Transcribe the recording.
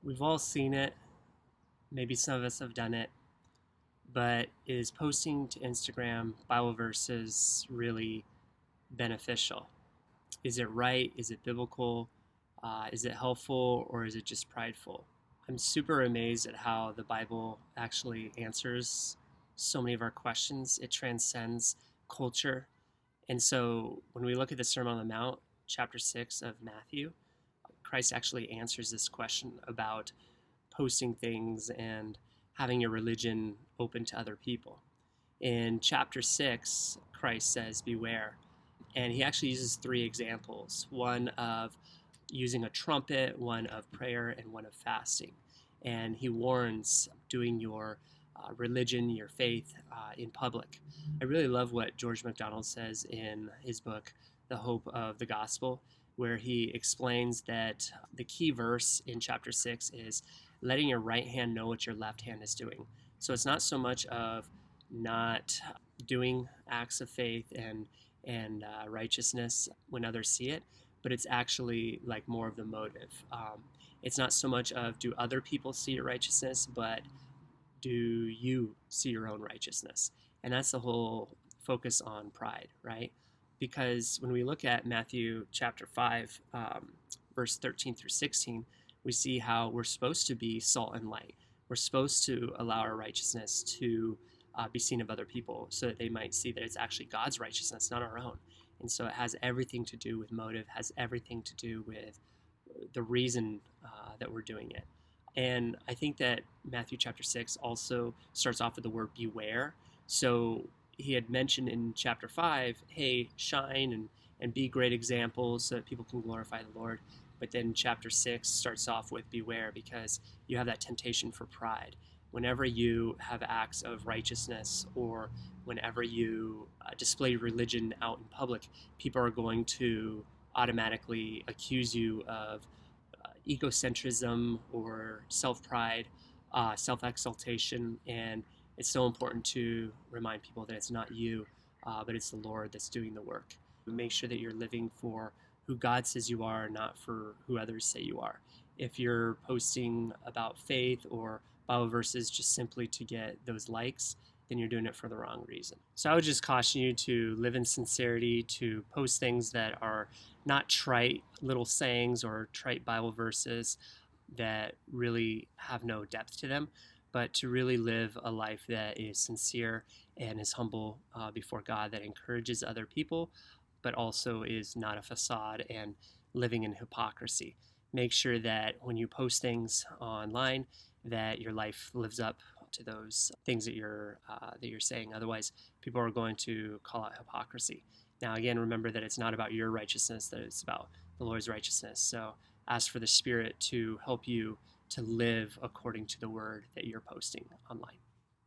We've all seen it. Maybe some of us have done it. But is posting to Instagram Bible verses really beneficial? Is it right? Is it biblical? Is it helpful, or is it just prideful? I'm super amazed at how the Bible actually answers so many of our questions. It transcends culture. And so when we look at the Sermon on the Mount, chapter 6 of Matthew, Christ actually answers this question about posting things and having your religion open to other people. In chapter 6, Christ says, beware. And he actually uses three examples, one of using a trumpet, one of prayer, and one of fasting. And he warns doing your religion, your faith in public. I really love what George MacDonald says in his book, The Hope of the Gospel, where he explains that the key verse in chapter 6 is letting your right hand know what your left hand is doing. So it's not so much of not doing acts of faith and righteousness when others see it, but it's actually like more of the motive. It's not so much of do other people see your righteousness, but do you see your own righteousness? And that's the whole focus on pride, right? Because when we look at Matthew chapter 5, verse 13 through 16, we see how we're supposed to be salt and light. We're supposed to allow our righteousness to be seen of other people so that they might see that it's actually God's righteousness, not our own. And so it has everything to do with motive, has everything to do with the reason that we're doing it. And I think that Matthew chapter 6 also starts off with the word beware. So he had mentioned in chapter 5, hey, shine and be great examples so that people can glorify the Lord. But then chapter 6 starts off with beware, because you have that temptation for pride. Whenever you have acts of righteousness, or whenever you display religion out in public, people are going to automatically accuse you of egocentrism or self-pride, self-exaltation. And it's so important to remind people that it's not you, but it's the Lord that's doing the work. Make sure that you're living for who God says you are, not for who others say you are. If you're posting about faith or Bible verses just simply to get those likes, then you're doing it for the wrong reason. So I would just caution you to live in sincerity, to post things that are not trite little sayings or trite Bible verses that really have no depth to them, but to really live a life that is sincere and is humble before God, that encourages other people, but also is not a facade and living in hypocrisy. Make sure that when you post things online, that your life lives up to those things that you're saying. Otherwise, people are going to call out hypocrisy. Now, again, remember that it's not about your righteousness; that it's about the Lord's righteousness. So, ask for the Spirit to help you to live according to the word that you're posting online.